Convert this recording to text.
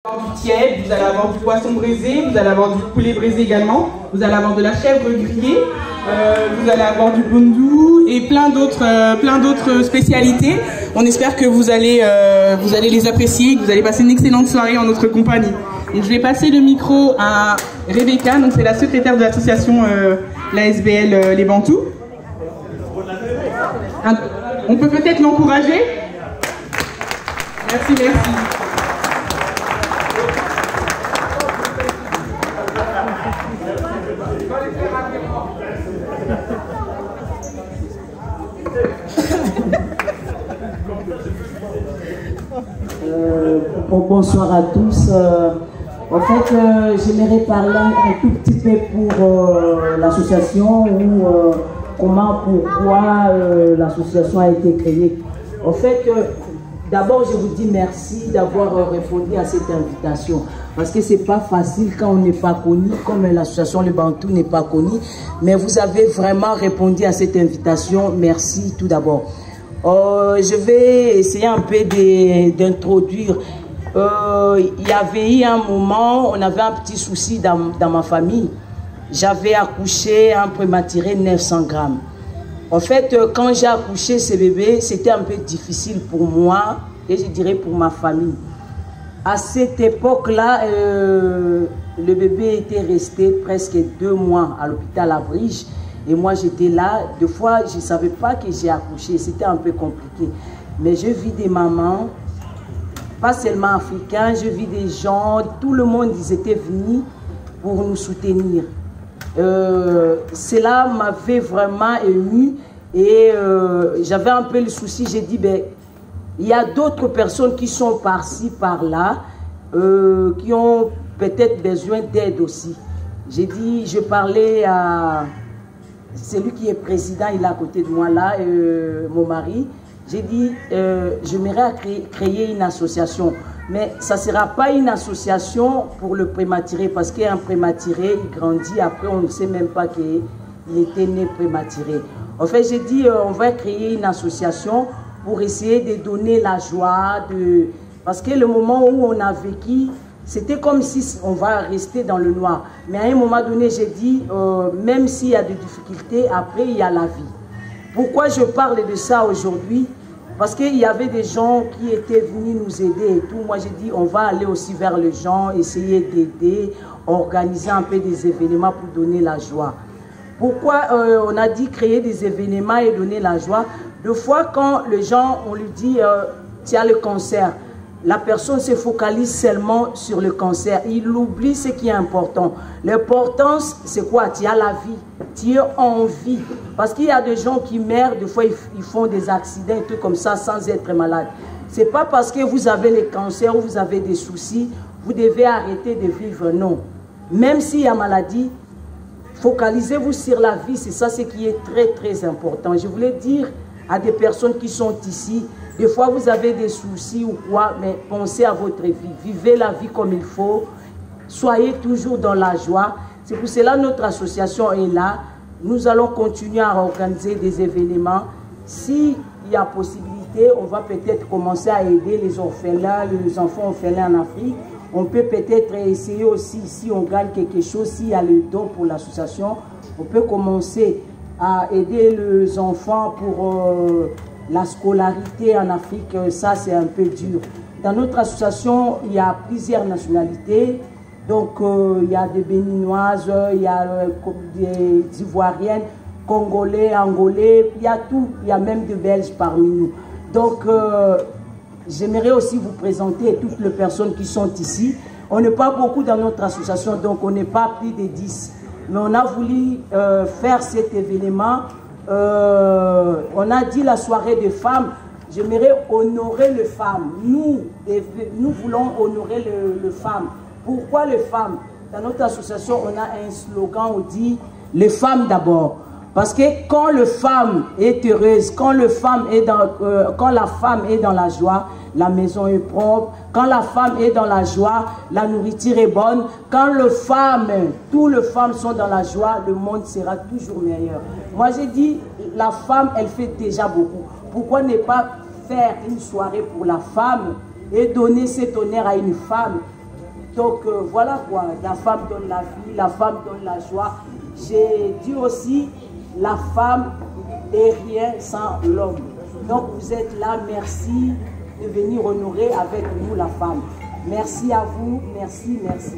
Du tiède, vous allez avoir du poisson braisé, vous allez avoir du poulet braisé également, vous allez avoir de la chèvre grillée, vous allez avoir du bundou et plein d'autres spécialités. On espère que vous allez les apprécier, que vous allez passer une excellente soirée en notre compagnie. Donc, je vais passer le micro à Rebecca, donc c'est la secrétaire de l'association l'ASBL Les Bantous. On peut peut-être l'encourager. Merci, merci. Bonsoir à tous. En fait, j'aimerais parler un tout petit peu pour l'association ou pourquoi l'association a été créée. En fait, d'abord, je vous dis merci d'avoir répondu à cette invitation. Parce que c'est pas facile quand on n'est pas connu, comme l'association Les Bantous n'est pas connue. Mais vous avez vraiment répondu à cette invitation. Merci tout d'abord. Je vais essayer un peu d'introduire. Il y avait eu un moment, on avait un petit souci dans ma famille. J'avais accouché un prématuré 900 grammes. En fait, quand j'ai accouché ce bébé, c'était un peu difficile pour moi et je dirais pour ma famille. À cette époque-là, le bébé était resté presque 2 mois à l'hôpital à Briges. Et moi, j'étais là. Des fois, je ne savais pas que j'ai accouché. C'était un peu compliqué. Mais je vis des mamans, pas seulement africains, je vis des gens, tout le monde, ils étaient venus pour nous soutenir. Cela m'avait vraiment ému et j'avais un peu le souci. J'ai dit, ben, il y a d'autres personnes qui sont par-ci, par-là, qui ont peut-être besoin d'aide aussi. J'ai dit, je parlais à celui qui est président, il est à côté de moi là, mon mari. J'ai dit, j'aimerais créer une association. Mais ça ne sera pas une association pour le prématuré, parce qu'un prématuré, il grandit, après on ne sait même pas qu'il était né prématuré. En fait, j'ai dit, on va créer une association pour essayer de donner la joie, parce que le moment où on a vécu, c'était comme si on va rester dans le noir. Mais à un moment donné, j'ai dit, même s'il y a des difficultés, après il y a la vie. Pourquoi je parle de ça aujourd'hui? Parce qu'il y avait des gens qui étaient venus nous aider et tout. Moi, j'ai dit, on va aller aussi vers les gens, essayer d'aider, organiser un peu des événements pour donner la joie. Pourquoi on a dit créer des événements et donner la joie? Deux fois, quand les gens, on lui dit, tu as le cancer, la personne se focalise seulement sur le cancer. Il oublie ce qui est important. L'importance, c'est quoi? Tu as la vie, tu es en vie. Parce qu'il y a des gens qui meurent, des fois ils font des accidents et tout comme ça sans être malades. Ce n'est pas parce que vous avez le cancer ou vous avez des soucis, vous devez arrêter de vivre, non. Même s'il y a maladie, focalisez-vous sur la vie, c'est ça ce qui est très très important. Je voulais dire à des personnes qui sont ici, des fois vous avez des soucis ou quoi, mais pensez à votre vie, vivez la vie comme il faut, soyez toujours dans la joie. C'est pour cela que notre association est là. Nous allons continuer à organiser des événements. S'il y a possibilité, on va peut-être commencer à aider les orphelins, les enfants orphelins en Afrique. On peut peut-être essayer aussi, si on gagne quelque chose, s'il y a le don pour l'association, on peut commencer à aider les enfants pour la scolarité en Afrique. Ça, c'est un peu dur. Dans notre association, il y a plusieurs nationalités. Donc, il y a des Béninoises, il y a des Ivoiriennes, Congolais, Angolais, il y a tout. Il y a même des Belges parmi nous. Donc, j'aimerais aussi vous présenter toutes les personnes qui sont ici. On n'est pas beaucoup dans notre association, donc on n'est pas plus de 10. Mais on a voulu faire cet événement. On a dit la soirée des femmes. J'aimerais honorer les femmes. Nous voulons honorer les femmes. Pourquoi les femmes? Dans notre association, on a un slogan, on dit « les femmes d'abord ». Parce que quand la femme est heureuse, quand la femme est dans la joie, la maison est propre. Quand la femme est dans la joie, la nourriture est bonne. Quand toutes les femmes sont dans la joie, le monde sera toujours meilleur. Moi, j'ai dit, la femme, elle fait déjà beaucoup. Pourquoi ne pas faire une soirée pour la femme et donner cet honneur à une femme Donc voilà quoi, la femme donne la vie, la femme donne la joie. J'ai dit aussi, la femme est rien sans l'homme. Donc vous êtes là, merci de venir honorer avec nous la femme. Merci à vous, merci, merci.